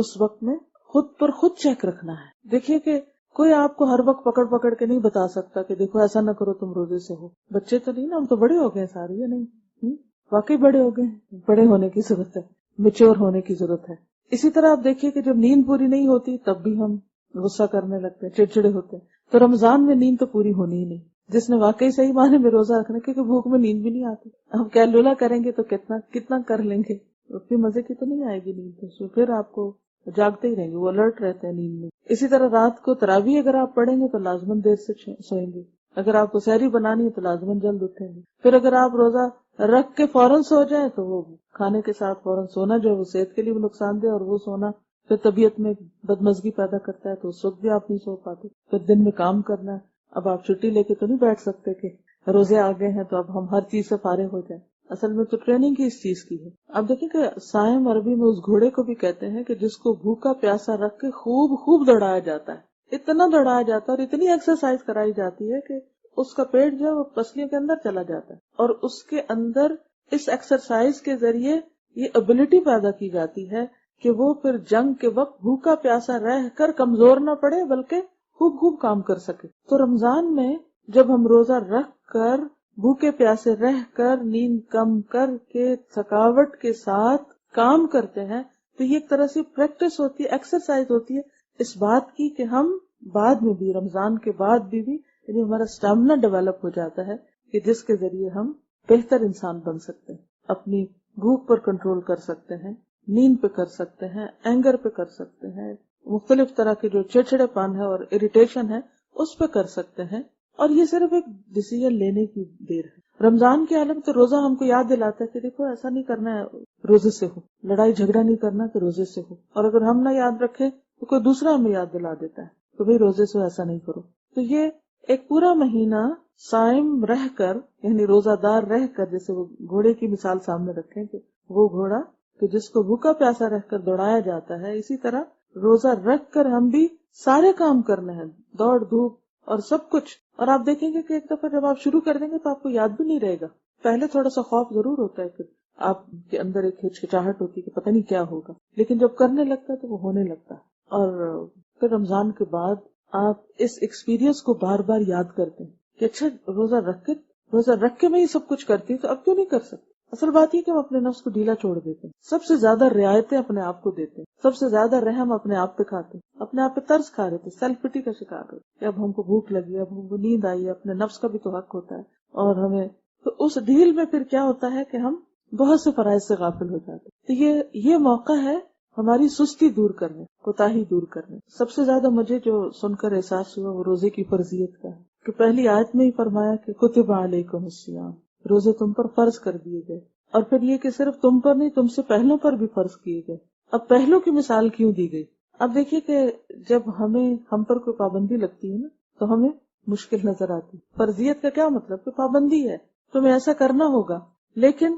اس وقت میں خود پر خود چیک رکھنا ہے. دیکھیے کہ کوئی آپ کو ہر وقت پکڑ پکڑ کے نہیں بتا سکتا کہ دیکھو ایسا نہ کرو تم روزے سے ہو. بچے تو نہیں نا، ہم تو بڑے ہو گئے سارے، یا نہیں؟ واقعی بڑے ہو گئے. بڑے ہونے کی ضرورت ہے، میچور ہونے کی ضرورت ہے. اسی طرح آپ دیکھیے کہ جب نیند پوری نہیں ہوتی تب بھی ہم غصہ کرنے لگتے ہیں، چڑچڑے ہوتے ہیں. تو رمضان میں نیند تو پوری ہونی ہی نہیں. جس نے واقعی صحیح معنی میں روزہ رکھنا، کیونکہ بھوک میں نیند بھی نہیں آتی. ہم کیلولا کریں گے تو کتنا کر لیں گے، اتنی مزے کی تو نہیں آئے گی نیند. تو پھر آپ کو جاگتے ہی رہیں گے، وہ الرٹ رہتے ہیں نیند میں. اسی طرح رات کو تراویح اگر آپ پڑھیں گے تو لازماً دیر سے سوئیں گے. اگر آپ کو سحری بنانی ہے تو لازماً جلد اٹھیں گے. پھر اگر آپ روزہ رکھ کے فوراً سو جائیں تو وہ کھانے کے ساتھ فوراً سونا جو ہے وہ صحت کے لیے بھی نقصان دہ، اور وہ سونا پھر طبیعت میں بدمزگی پیدا کرتا ہے، تو اس وقت بھی آپ نہیں سو پاتے. پھر دن میں کام کرنا ہے. اب آپ چھٹی لے کے تو نہیں بیٹھ سکتے کہ روزے آ گئے ہیں تو اب ہم ہر چیز سے فارغ ہو جائیں. اصل میں تو ٹریننگ ہی اس چیز کی ہے. اب دیکھیں کہ صائم عربی میں اس گھوڑے کو بھی کہتے ہیں کہ جس کو بھوکا پیاسا رکھ کے خوب دوڑایا جاتا ہے. اتنا دوڑایا جاتا ہے اور اتنی ایکسرسائز کرائی جاتی ہے کہ اس کا پیٹ جو ہے وہ پسلیوں کے اندر چلا جاتا ہے، اور اس کے اندر اس ایکسرسائز کے ذریعے یہ ابیلٹی پیدا کی جاتی ہے کہ وہ پھر جنگ کے وقت بھوکا پیاسا رہ کر کمزور نہ پڑے بلکہ خوب کام کر سکے. تو رمضان میں جب ہم روزہ رکھ کر بھوکے پیاسے رہ کر نیند کم کر کے تھکاوٹ کے ساتھ کام کرتے ہیں تو یہ ایک طرح سے پریکٹس ہوتی ہے، ایکسرسائز ہوتی ہے اس بات کی کہ ہم بعد میں بھی، رمضان کے بعد بھی یعنی ہمارا اسٹیمنا ڈیولپ ہو جاتا ہے کہ جس کے ذریعے ہم بہتر انسان بن سکتے ہیں، اپنی بھوک پر کنٹرول کر سکتے ہیں، نیند پہ کر سکتے ہیں، اینگر پہ کر سکتے ہیں، مختلف طرح کے جو چڑچڑے پن ہے اور اریٹیشن ہے اس پہ کر سکتے ہیں. اور یہ صرف ایک ڈیسیژن لینے کی دیر ہے. رمضان کے عالم تو روزہ ہم کو یاد دلاتا ہے کہ دیکھو ایسا نہیں کرنا ہے روزے سے ہو، لڑائی جھگڑا نہیں کرنا کہ روزے سے ہو. اور اگر ہم نہ یاد رکھیں تو کوئی دوسرا ہمیں یاد دلا دیتا ہے کہ بھئی روزے سے ایسا نہیں کرو. تو یہ ایک پورا مہینہ صائم رہ کر، یعنی روزہ دار رہ کر، جیسے وہ گھوڑے کی مثال سامنے رکھیں کہ وہ گھوڑا کہ جس کو بھوکا پیاسا رہ کر دوڑایا جاتا ہے، اسی طرح روزہ رکھ کر ہم بھی سارے کام کرنے ہیں، دوڑ دھوپ اور سب کچھ. اور آپ دیکھیں گے کہ ایک دفعہ جب آپ شروع کر دیں گے تو آپ کو یاد بھی نہیں رہے گا. پہلے تھوڑا سا خوف ضرور ہوتا ہے کہ آپ کے اندر ایک ہچکچاہٹ ہوتی ہے کہ پتہ نہیں کیا ہوگا، لیکن جب کرنے لگتا ہے تو وہ ہونے لگتا ہے. اور پھر رمضان کے بعد آپ اس ایکسپیرینس کو بار بار یاد کرتے ہیں کہ اچھا روزہ رکھ کے میں یہ سب کچھ کرتی تو اب کیوں نہیں کر سکتی. اصل بات یہ کہ ہم اپنے نفس کو ڈھیلا چھوڑ دیتے ہیں، سب سے زیادہ رعایتیں اپنے آپ کو دیتے ہیں، سب سے زیادہ رحم اپنے آپ پہ کھاتے ہیں، اپنے آپ پہ ترس کھا رہے تھے، سیلف پٹی کا شکار ہوتے. اب ہم کو بھوک لگی، اب ہم کو نیند آئی، اپنے نفس کا بھی تو حق ہوتا ہے. اور ہمیں تو اس ڈھیل میں پھر کیا ہوتا ہے کہ ہم بہت سے فرائض سے غافل ہو جاتے. تو یہ موقع ہے ہماری سستی دور کرنے، کوتاہی دور کرنے. سب سے زیادہ مجھے جو سن کر احساس ہوا وہ روزے کی فرضیت کا ہے کہ پہلی آیت میں ہی فرمایا کہ کتب علیکم الصیام، روزے تم پر فرض کر دیے گئے. اور پھر یہ کہ صرف تم پر نہیں، تم سے پہلوں پر بھی فرض کیے گئے. اب پہلوں کی مثال کیوں دی گئی؟ اب دیکھیے کہ جب ہم پر کوئی پابندی لگتی ہے نا تو ہمیں مشکل نظر آتی. فرضیت کا کیا مطلب؟ کہ پابندی ہے، تمہیں ایسا کرنا ہوگا. لیکن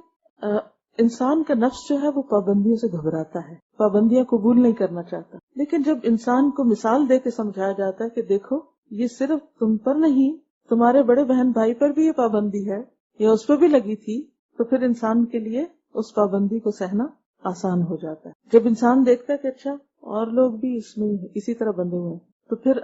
انسان کا نفس جو ہے وہ پابندیوں سے گھبراتا ہے، پابندیاں قبول نہیں کرنا چاہتا. لیکن جب انسان کو مثال دے کے سمجھایا جاتا ہے کہ دیکھو یہ صرف تم پر نہیں، تمہارے بڑے بہن بھائی پر بھی یہ پابندی ہے یا اس پہ بھی لگی تھی، تو پھر انسان کے لیے اس پابندی کو سہنا آسان ہو جاتا ہے. جب انسان دیکھتا ہے کہ اچھا اور لوگ بھی اس میں اسی طرح بندھے ہوئے ہیں، تو پھر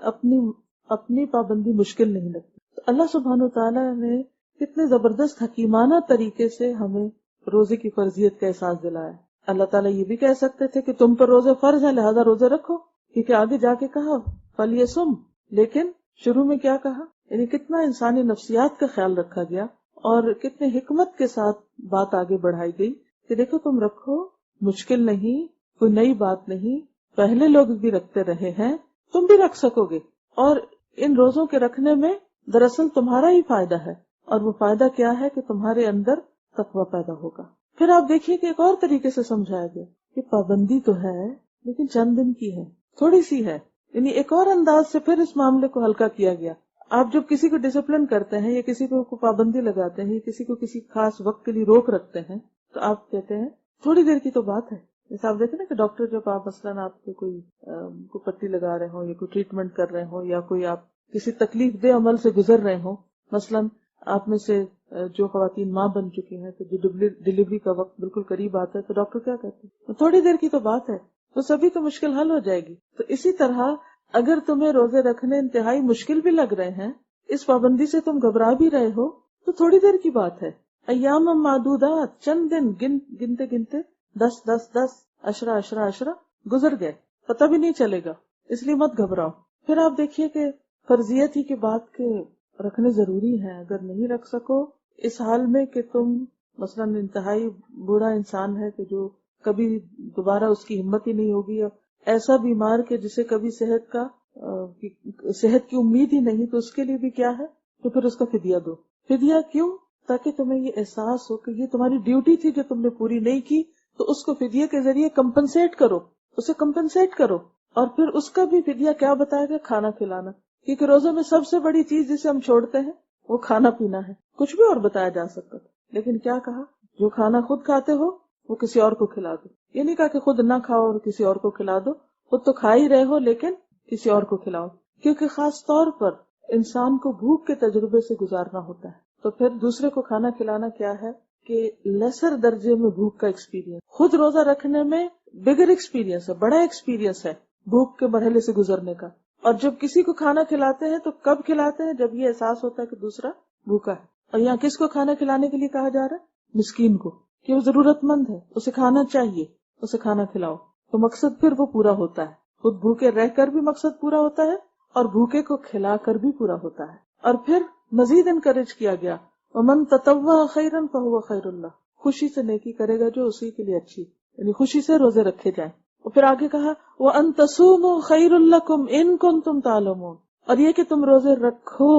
اپنی پابندی مشکل نہیں لگتی. تو اللہ سبحانہ وتعالیٰ نے کتنے زبردست حکیمانہ طریقے سے ہمیں روزے کی فرضیت کا احساس دلایا. اللہ تعالیٰ یہ بھی کہہ سکتے تھے کہ تم پر روزے فرض ہیں لہذا روزے رکھو، کیونکہ آگے جا کے کہا فَلْيَصُمْ، لیکن شروع میں کیا کہا؟ یعنی کتنا انسانی نفسیات کا خیال رکھا گیا اور کتنے حکمت کے ساتھ بات آگے بڑھائی گئی کہ دیکھو تم رکھو، مشکل نہیں، کوئی نئی بات نہیں، پہلے لوگ بھی رکھتے رہے ہیں، تم بھی رکھ سکو گے. اور ان روزوں کے رکھنے میں دراصل تمہارا ہی فائدہ ہے، اور وہ فائدہ کیا ہے کہ تمہارے اندر تقویٰ پیدا ہوگا. پھر آپ دیکھیے کہ ایک اور طریقے سے سمجھایا گیا کہ پابندی تو ہے لیکن چند دن کی ہے، تھوڑی سی ہے. یعنی ایک اور انداز سے پھر اس معاملے کو ہلکا کیا گیا. آپ جب کسی کو ڈسپلن کرتے ہیں یا کسی کو پابندی لگاتے ہیں یا کسی کو کسی خاص وقت کے لیے روک رکھتے ہیں تو آپ کہتے ہیں تھوڑی دیر کی تو بات ہے. جیسے آپ دیکھیں نا کہ ڈاکٹر جب آپ مثلاً آپ کو کوئی پٹی لگا رہے ہوں یا کوئی ٹریٹمنٹ کر رہے ہوں یا کوئی آپ کسی تکلیف دہ عمل سے گزر رہے ہوں، مثلاً آپ میں سے جو خواتین ماں بن چکی ہیں تو جو ڈلیوری کا وقت بالکل قریب آتا ہے تو ڈاکٹر کیا کہتے ہیں تھوڑی دیر کی تو بات ہے، تو سبھی تو مشکل حل ہو جائے گی. تو اسی طرح اگر تمہیں روزے رکھنے انتہائی مشکل بھی لگ رہے ہیں، اس پابندی سے تم گھبرا بھی رہے ہو، تو تھوڑی دیر کی بات ہے. ایام معدودات، چند دن گنتے گنتے 10 10 گزر گئے، پتہ بھی نہیں چلے گا، اس لیے مت گھبراؤ. پھر آپ دیکھیے کہ فرضیت ہی کی بات کے رکھنے ضروری ہیں. اگر نہیں رکھ سکو اس حال میں کہ تم مثلاً انتہائی بوڑھا انسان ہے کہ جو کبھی دوبارہ اس کی ہمت ہی نہیں ہوگی، ایسا بیمار کہ جسے کبھی صحت کی امید ہی نہیں، تو اس کے لیے بھی کیا ہے تو پھر اس کا فدیہ دو. فدیہ کیوں؟ تاکہ تمہیں یہ احساس ہو کہ یہ تمہاری ڈیوٹی تھی جو تم نے پوری نہیں کی، تو اس کو فدیہ کے ذریعے کمپنسیٹ کرو، اسے کمپنسیٹ کرو. اور پھر اس کا بھی فدیہ کیا بتایا گیا؟ کھانا کھلانا. کیونکہ روزوں میں سب سے بڑی چیز جسے ہم چھوڑتے ہیں وہ کھانا پینا ہے. کچھ بھی اور بتایا جا سکتا تھا، لیکن کیا کہا؟ جو کھانا خود کھاتے ہو وہ کسی اور کو کھلا دو. یہ نہیں کہا کہ خود نہ کھاؤ اور کسی اور کو کھلا دو، خود تو کھا ہی رہے ہو لیکن کسی اور کو کھلاؤ. کیونکہ خاص طور پر انسان کو بھوک کے تجربے سے گزارنا ہوتا ہے، تو پھر دوسرے کو کھانا کھلانا کیا ہے کہ لیسر درجے میں بھوک کا ایکسپیرینس. خود روزہ رکھنے میں بگر ایکسپیرینس ہے، بڑا ایکسپیرینس ہے بھوک کے مرحلے سے گزرنے کا. اور جب کسی کو کھانا کھلاتے ہیں تو کب کھلاتے ہیں؟ جب یہ احساس ہوتا ہے کہ دوسرا بھوکا ہے. اور یہاں کس کو کھانا کھلانے کے لیے کہا جا رہا ہے؟ مسکین کو، کہ وہ ضرورت مند ہے، اسے کھانا چاہیے، اسے کھانا کھلاؤ. تو مقصد پھر وہ پورا ہوتا ہے. خود بھوکے رہ کر بھی مقصد پورا ہوتا ہے اور بھوکے کو کھلا کر بھی پورا ہوتا ہے. اور پھر مزید انکریج کیا گیا وَمَن تَطَوَّعَ خَيْرًا فَهُوَ خَيْرٌ لَهُ، خوشی سے نیکی کرے گا جو اسی کے لیے اچھی، یعنی خوشی سے روزے رکھے جائیں. اور پھر آگے کہا وَأَن تَصُومُوا خَيْرٌ لَكُمْ إِن كُنتُمْ تَعْلَمُونَ، اور یہ کہ تم روزے رکھو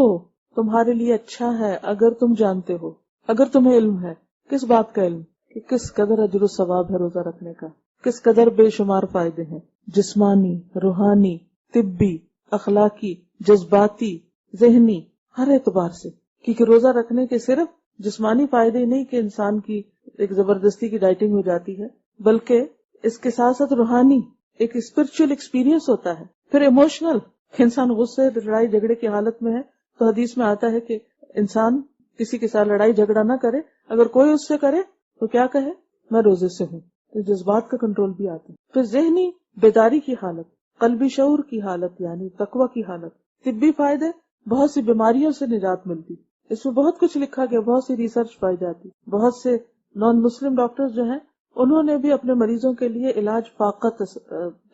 تمہارے لیے اچھا ہے اگر تم جانتے ہو، اگر تمہیں علم ہے. کس بات کا علم؟ کہ کس قدر اجر و ثواب ہے روزہ رکھنے کا، کس قدر بے شمار فائدے ہیں، جسمانی، روحانی، طبی، اخلاقی، جذباتی، ذہنی، ہر اعتبار سے. کیونکہ روزہ رکھنے کے صرف جسمانی فائدے ہی نہیں کہ انسان کی ایک زبردستی کی ڈائٹنگ ہو جاتی ہے، بلکہ اس کے ساتھ ساتھ روحانی ایک اسپرچل ایکسپیرینس ہوتا ہے. پھر ایموشنل، انسان غصے لڑائی جھگڑے کی حالت میں ہے تو حدیث میں آتا ہے کہ انسان کسی کے ساتھ لڑائی جھگڑا نہ کرے، اگر کوئی اس سے کرے تو کیا کہے؟ میں روزے سے ہوں. تو جذبات کا کنٹرول بھی آتا ہے. پھر ذہنی بیداری کی حالت، قلبی شعور کی حالت یعنی تقوی کی حالت. طبی فائدے، بہت سی بیماریوں سے نجات ملتی. اس میں بہت کچھ لکھا گیا، بہت سی ریسرچ پائی جاتی. بہت سے نان مسلم ڈاکٹر جو ہیں انہوں نے بھی اپنے مریضوں کے لیے علاج فاقہ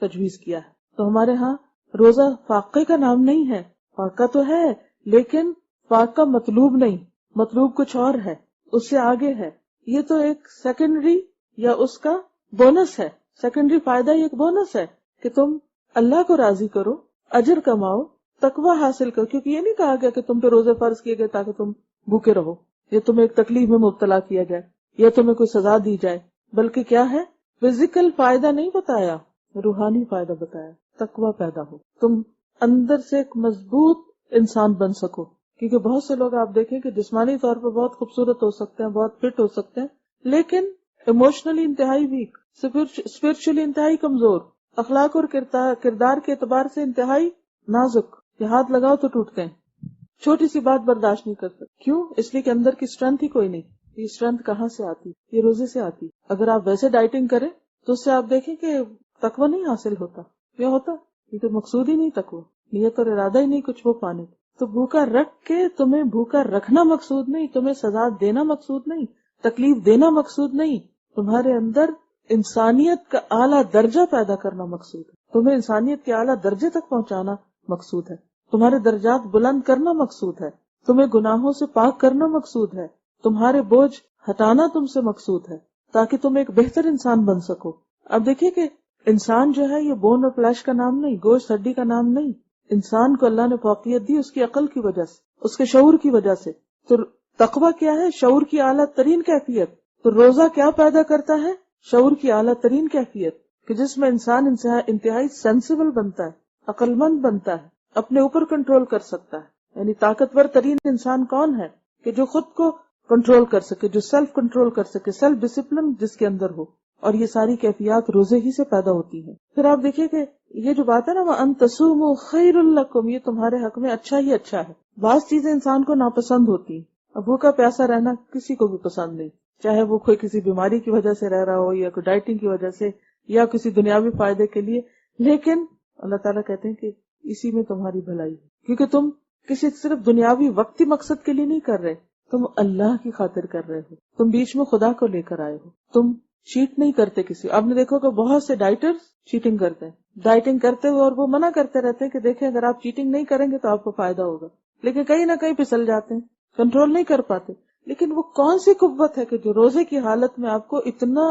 تجویز کیا ہے. تو ہمارے ہاں روزہ فاقے کا نام نہیں ہے، فاقہ تو ہے لیکن فاقہ مطلوب نہیں، مطلوب کچھ اور ہے، اس سے آگے ہے. یہ تو ایک سیکنڈری یا اس کا بونس ہے، سیکنڈری فائدہ ہی ایک بونس ہے کہ تم اللہ کو راضی کرو، اجر کماؤ، تقوی حاصل کرو. کیونکہ یہ نہیں کہا گیا کہ تم پہ روزے فرض کیے گئے تاکہ تم بھوکے رہو یا تمہیں ایک تکلیف میں مبتلا کیا جائے یا تمہیں کوئی سزا دی جائے، بلکہ کیا ہے؟ فزیکل فائدہ نہیں بتایا، روحانی فائدہ بتایا. تقوی پیدا ہو، تم اندر سے ایک مضبوط انسان بن سکو. کیونکہ بہت سے لوگ آپ دیکھیں کہ جسمانی طور پر بہت خوبصورت ہو سکتے ہیں، بہت فٹ ہو سکتے ہیں، لیکن ایموشنلی انتہائی ویک. اسپرچولی انتہائی کمزور، اخلاق اور کردار کے اعتبار سے انتہائی نازک، کہ ہاتھ لگاؤ تو ٹوٹتے ہیں، چھوٹی سی بات برداشت نہیں کرتے. کیوں؟ اس لیے کہ اندر کی اسٹرینتھ ہی کوئی نہیں. یہ اسٹرینتھ کہاں سے آتی؟ یہ روزے سے آتی. اگر آپ ویسے ڈائٹنگ کریں تو اس سے آپ دیکھیں کہ تقوی نہیں حاصل ہوتا. کیا ہوتا؟ یہ تو مقصود ہی نہیں تقوی، نیت اور ارادہ ہی نہیں کچھ وہ پانے. تو بھوکا رکھ کے تمہیں بھوکا رکھنا مقصود نہیں، تمہیں سزا دینا مقصود نہیں، تکلیف دینا مقصود نہیں، تمہارے اندر انسانیت کا اعلیٰ درجہ پیدا کرنا مقصود ہے. تمہیں انسانیت کے اعلیٰ درجے تک پہنچانا مقصود ہے، تمہارے درجات بلند کرنا مقصود ہے، تمہیں گناہوں سے پاک کرنا مقصود ہے، تمہارے بوجھ ہٹانا تم سے مقصود ہے، تاکہ تم ایک بہتر انسان بن سکو. اب دیکھیے کہ انسان جو ہے یہ بون اور فلیش کا نام نہیں، گوشت ہڈی کا نام نہیں. انسان کو اللہ نے فوقیت دی اس کی عقل کی وجہ سے، اس کے شعور کی وجہ سے. تو تقویٰ کیا ہے؟ شعور کی اعلیٰ ترین کیفیت. تو روزہ کیا پیدا کرتا ہے؟ شعور کی اعلیٰ ترین کیفیت، کہ جس میں انسان انتہائی سینسیبل بنتا ہے، عقل مند بنتا ہے، اپنے اوپر کنٹرول کر سکتا ہے. یعنی طاقتور ترین انسان کون ہے؟ کہ جو خود کو کنٹرول کر سکے، جو سیلف کنٹرول کر سکے، سیلف ڈسپلن جس کے اندر ہو. اور یہ ساری کیفیات روزے ہی سے پیدا ہوتی ہیں. پھر آپ دیکھیے کہ یہ جو بات ہے نا وَأَن تَصُومُوا خَيْرٌ لَكُمْ، یہ تمہارے حق میں اچھا ہی اچھا ہے. بعض چیزیں انسان کو ناپسند ہوتی ہیں. اب بھوکا پیاسا رہنا کسی کو بھی پسند نہیں، چاہے وہ کوئی کسی بیماری کی وجہ سے رہ رہا ہو، یا کوئی ڈائٹنگ کی وجہ سے، یا کسی دنیاوی فائدے کے لیے. لیکن اللہ تعالیٰ کہتے ہیں کہ اسی میں تمہاری بھلائی ہے، کیونکہ تم کسی صرف دنیاوی وقتی مقصد کے لیے نہیں کر رہے، تم اللہ کی خاطر کر رہے ہو. تم بیچ میں خدا کو لے کر آئے ہو. تم چیٹ نہیں کرتے کسی. آپ نے دیکھو کہ بہت سے ڈائٹرز چیٹنگ کرتے ہیں، ڈائٹنگ کرتے ہوئے، اور وہ منع کرتے رہتے ہیں کہ دیکھیں اگر آپ چیٹنگ نہیں کریں گے تو آپ کو فائدہ ہوگا، لیکن کہیں نہ کہیں پھسل جاتے ہیں، کنٹرول نہیں کر پاتے. لیکن وہ کون سی قوت ہے کہ جو روزے کی حالت میں آپ کو اتنا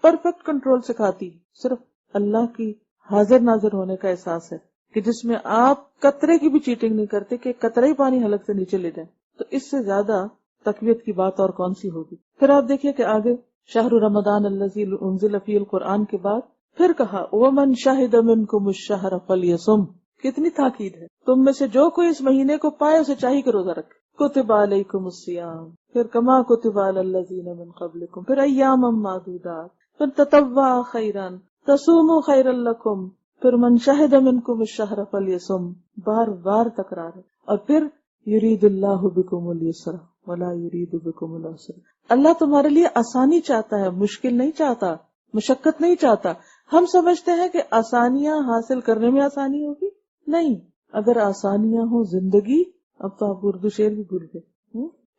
پرفیکٹ کنٹرول سکھاتی؟ صرف اللہ کی حاضر ناظر ہونے کا احساس ہے، کہ جس میں آپ قطرے کی بھی چیٹنگ نہیں کرتے کہ قطرے ہی پانی حلق سے نیچے لے جائیں. تو اس سے زیادہ تقویت کی بات اور کون سی ہوگی؟ پھر آپ دیکھیے کہ آگے شہر رمضان الذی انزل فیہ القرآن کے بعد پھر کہا وَمَن شَهِدَ مِنْکُمُ الشَّهْرَ فَلْيَصُمْ. کتنی تاکید ہے. تم میں سے جو کوئی اس مہینے کو پائے اسے چاہیے کہ روزہ رکھے. کتب علیکم الصیام، پھر کما کتب علی الذین من قبلکم، پھر ایاما معدودات، پھر تطوع خیرا تصوموا خیرا لکم، پھر من شہد منکم الشہر فلیصم. بار بار تکرار ہے. اور پھر یرید اللہ بکم اليسر ولا یرید بکم العسر. اللہ تمہارے لیے آسانی چاہتا ہے، مشکل نہیں چاہتا، مشقت نہیں چاہتا. ہم سمجھتے ہیں کہ آسانیاں حاصل کرنے میں آسانی ہوگی. نہیں، اگر آسانیاں ہوں زندگی، اب تو آپ اردو شعر بھی بھول گئے.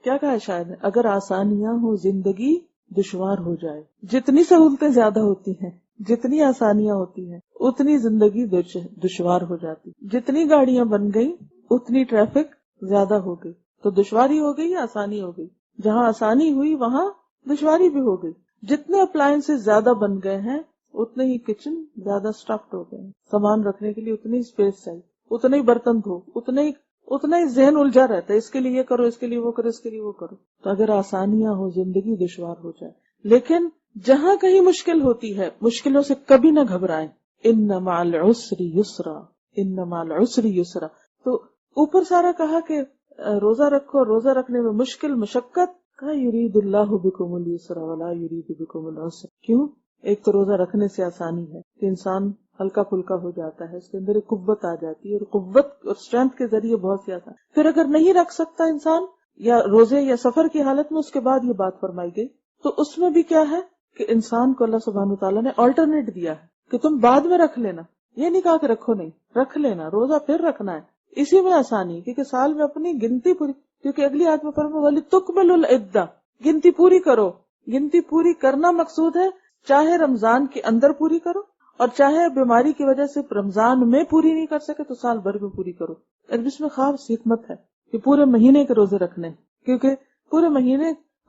کیا کہا ہے شاید نے؟ اگر آسانیاں ہوں زندگی دشوار ہو جائے. جتنی سہولتیں زیادہ ہوتی ہیں، جتنی آسانیاں ہوتی ہیں، اتنی زندگی دشوار ہو جاتی. جتنی گاڑیاں بن گئی اتنی ٹریفک زیادہ ہو گئی. تو دشواری ہو گئی یا آسانی ہو گئی؟ جہاں آسانی ہوئی وہاں دشواری بھی ہو گئی. جتنے اپلائنسز زیادہ بن گئے ہیں اتنے ہی کچن زیادہ اسٹفڈ ہو گئے ہیں. سامان رکھنے کے لیے اتنی اسپیس چاہیے، اتنے ہی برتن دھو، اتنا ہی ذہن الجھا رہتا ہے، اس کے لیے یہ کرو، اس کے لیے وہ کرو، اس کے لیے وہ کرو. تو اگر آسانیاں ہو زندگی دشوار ہو جائے. لیکن جہاں کہیں مشکل ہوتی ہے مشکلوں سے کبھی نہ گھبرائیں. ان مع العسر یسرا، ان مع العسر یسرا. تو اوپر سارا کہا کہ روزہ رکھو، روزہ رکھنے میں مشکل مشقت، کہا یرید اللہ بکم اليسر ولا یرید بکم العسر. کیوں؟ ایک تو روزہ رکھنے سے آسانی ہے کہ انسان ہلکا پھلکا ہو جاتا ہے، اس کے اندر ایک قوت آ جاتی ہے، اور قوت اور اسٹرینتھ کے ذریعے بہت سی آسان. پھر اگر نہیں رکھ سکتا انسان یا روزے یا سفر کی حالت میں، اس کے بعد یہ بات فرمائی گئی. تو اس میں بھی کیا ہے کہ انسان کو اللہ سبحانہ وتعالیٰ نے آلٹرنیٹ دیا ہے کہ تم بعد میں رکھ لینا. یہ نہیں کہا کہ رکھو نہیں، رکھ لینا، روزہ پھر رکھنا ہے. اسی میں آسانی، کیونکہ سال میں اپنی گنتی پوری، کیونکہ اگلی آیت میں فرمایا وَلِتُکْمِلُوا الْعِدَّةَ، گنتی پوری کرو. گنتی پوری کرنا مقصود ہے، چاہے رمضان کے اندر پوری کرو، اور چاہے بیماری کی وجہ سے رمضان میں پوری نہیں کر سکے تو سال بھر میں پوری کرو. اس میں خاص حکمت ہے کہ پورے مہینے کے روزے رکھنے، کیونکہ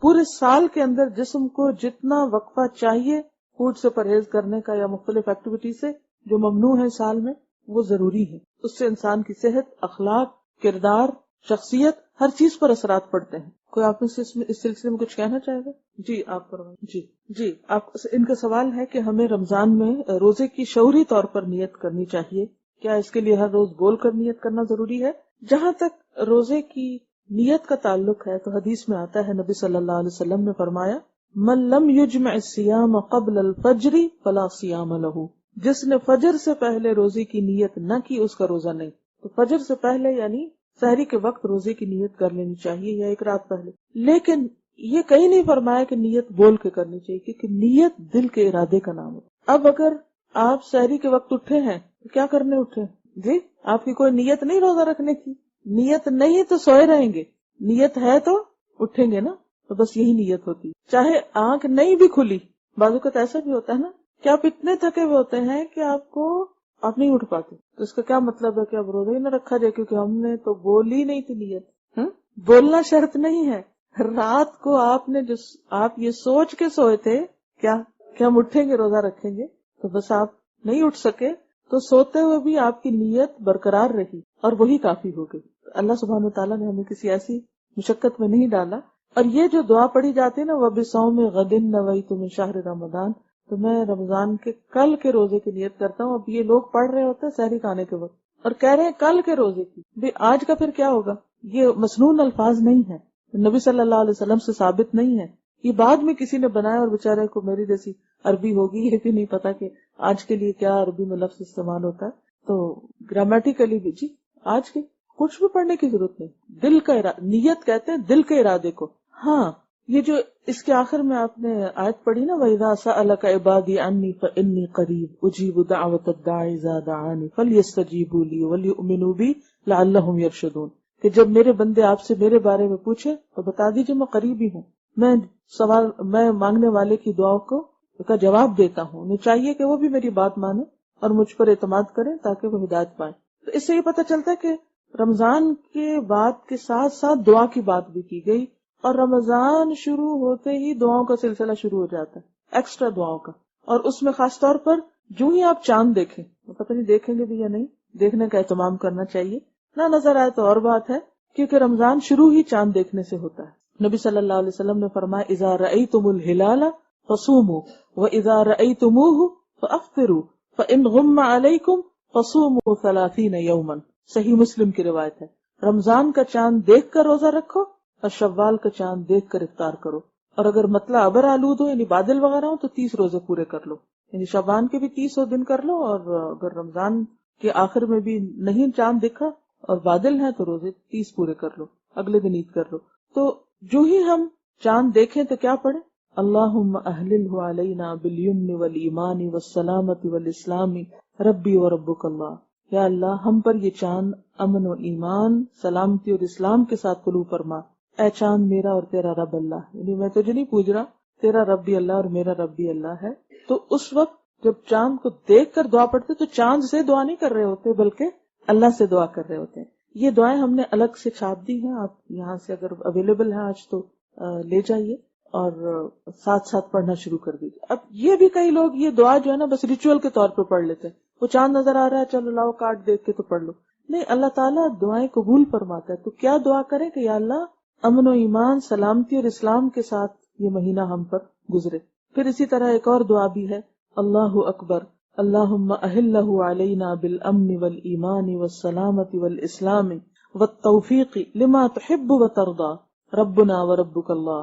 پورے سال کے اندر جسم کو جتنا وقفہ چاہیے فوڈ سے پرہیز کرنے کا یا مختلف ایکٹیویٹی سے جو ممنوع ہے سال میں، وہ ضروری ہے. اس سے انسان کی صحت، اخلاق، کردار، شخصیت، ہر چیز پر اثرات پڑتے ہیں. کوئی آپ اس سلسلے میں کچھ کہنا چاہے گا؟ جی آپ فرمائیں. جی آپ ان کا سوال ہے کہ ہمیں رمضان میں روزے کی شعوری طور پر نیت کرنی چاہیے، کیا اس کے لیے ہر روز بول کر نیت کرنا ضروری ہے؟ جہاں تک روزے کی نیت کا تعلق ہے تو حدیث میں آتا ہے، نبی صلی اللہ علیہ وسلم نے فرمایا من لم یجمع الصیام قبل الفجر فلا صیام له، جس نے فجر سے پہلے روزے کی نیت نہ کی اس کا روزہ نہیں. تو فجر سے پہلے یعنی سحری کے وقت روزے کی نیت کر لینی چاہیے یا ایک رات پہلے. لیکن یہ کہیں نہیں فرمایا کہ نیت بول کے کرنی چاہیے، کیونکہ نیت دل کے ارادے کا نام ہے. اب اگر آپ سحری کے وقت اٹھے ہیں تو کیا کرنے اٹھے جی؟ آپ کی کوئی نیت نہیں روزہ رکھنے کی، نیت نہیں تو سوئے رہیں گے، نیت ہے تو اٹھیں گے نا. تو بس یہی نیت ہوتی ہے. چاہے آنکھ نہیں بھی کھلی، بعض اوقات ایسا بھی ہوتا ہے نا کہ آپ اتنے تھکے ہوئے ہوتے ہیں کہ آپ نہیں اٹھ پاتے، تو اس کا کیا مطلب ہے کہ اب روزہ ہی نہ رکھا جائے کیونکہ ہم نے تو بولی نہیں تھی نیت. بولنا شرط نہیں ہے. رات کو آپ یہ سوچ کے سوئے تھے کیا کہ ہم اٹھیں گے روزہ رکھیں گے، تو بس آپ نہیں اٹھ سکے، تو سوتے ہوئے بھی آپ کی نیت برقرار رہی اور وہی کافی ہو گئی. اللہ سبحانہ وتعالیٰ نے ہمیں کسی ایسی مشقت میں نہیں ڈالا. اور یہ جو دعا پڑھی جاتی ہے نا وَبِصَوْمِ غَدٍ نَوَيْتُ مِن شَهْرِ رمضان، تو میں رمضان کے کل کے روزے کی نیت کرتا ہوں. اب یہ لوگ پڑھ رہے ہوتے ہیں سحری کھانے کے وقت اور کہہ رہے ہیں کل کے روزے کی. بھی آج کا پھر کیا ہوگا؟ یہ مسنون الفاظ نہیں ہے، نبی صلی اللہ علیہ وسلم سے ثابت نہیں ہے. یہ بعد میں کسی نے بنایا اور بیچارے کو میری جیسی عربی ہوگی یہ بھی نہیں پتا کہ آج کے لیے کیا عربی میں لفظ استعمال ہوتا ہے. تو گرامیٹیکلی بھی جی آج کے کچھ بھی پڑھنے کی ضرورت نہیں. دل کا نیت کہتے ہیں دل کے ارادے کو. ہاں یہ جو اس کے آخر میں آپ نے آیت پڑھی نا وَإِذَا سَأَلَكَ عِبَادِي عَنِّي فَإِنِّي قَرِيبٌ أُجِيبُ دَعْوَةَ الدَّاعِ إِذَا دَعَانِ فَلْيَسْتَجِيبُوا لِي وَلْيُؤْمِنُوا بِي لَعَلَّهُمْ يَرْشُدُونَ، کہ جب میرے بندے آپ سے میرے بارے میں پوچھے تو بتا دیجیے میں قریب ہی ہوں، میں مانگنے والے کی دعاؤں کا جواب دیتا ہوں. انہیں چاہیے کہ وہ بھی میری بات مانے اور مجھ پر اعتماد کریں تاکہ وہ ہدایت پائیں. تو اس سے یہ پتہ چلتا ہے کہ رمضان کے بعد کے ساتھ ساتھ دعا کی بات بھی کی گئی، اور رمضان شروع ہوتے ہی دعاؤں کا سلسلہ شروع ہو جاتا ہے، ایکسٹرا دعاؤں کا. اور اس میں خاص طور پر جو ہی آپ چاند دیکھیں، پتہ نہیں دیکھیں گے بھی یا نہیں، دیکھنے کا اہتمام کرنا چاہیے. نہ نظر آئے تو اور بات ہے، کیونکہ رمضان شروع ہی چاند دیکھنے سے ہوتا ہے. نبی صلی اللہ علیہ وسلم نے فرمایا اذا رأیتم الہلال فصوموا واذا رأیتموہ فافطروا فان غم علیکم فصوموا 30 یوما. صحیح مسلم کی روایت ہے. رمضان کا چاند دیکھ کر روزہ رکھو اور شوال کا چاند دیکھ کر افطار کرو، اور اگر مطلع ابر آلود ہو یعنی بادل وغیرہ ہو تو 30 روزے پورے کر لو، یعنی شعبان کے بھی 30 دن کر لو، اور اگر رمضان کے آخر میں بھی نہیں چاند دکھا اور بادل ہیں تو روزے 30 پورے کر لو، اگلے دن عید کر لو. تو جو ہی ہم چاند دیکھیں تو کیا پڑھیں؟ اللہم اہللہ علینا بالیمن والایمان والسلامت والاسلام ربی وربک اللہ. یا اللہ ہم پر یہ چاند امن و ایمان، سلامتی اور اسلام کے ساتھ طلوع فرما. اے چاند میرا اور تیرا رب اللہ، یعنی میں تجھے نہیں پوچھ رہا، تیرا رب بھی اللہ اور میرا رب بھی اللہ ہے. تو اس وقت جب چاند کو دیکھ کر دعا پڑھتے تو چاند سے دعا نہیں کر رہے ہوتے بلکہ اللہ سے دعا کر رہے ہوتے ہیں. یہ دعائیں ہم نے الگ سے چھاپ دی ہیں، آپ یہاں سے اگر اویلیبل ہیں آج تو لے جائیے اور ساتھ ساتھ پڑھنا شروع کر دیجیے. اب یہ بھی کئی لوگ یہ دعا جو ہے نا بس ریچول کے طور پہ پڑھ لیتے ہیں، وہ چاند نظر آ رہا ہے چلو لاؤ کارڈ دیکھ کے تو پڑھ لو. نہیں، اللہ تعالیٰ دعائیں قبول فرماتا ہے. تو کیا دعا کریں کہ یا اللہ امن و ایمان، سلامتی اور اسلام کے ساتھ یہ مہینہ ہم پر گزرے. پھر اسی طرح ایک اور دعا بھی ہے، اللہ اکبر اللہم اہلہ علینا بالامن والایمان والسلامت والاسلام والتوفیق لما تحب وترضى ربنا وربک اللہ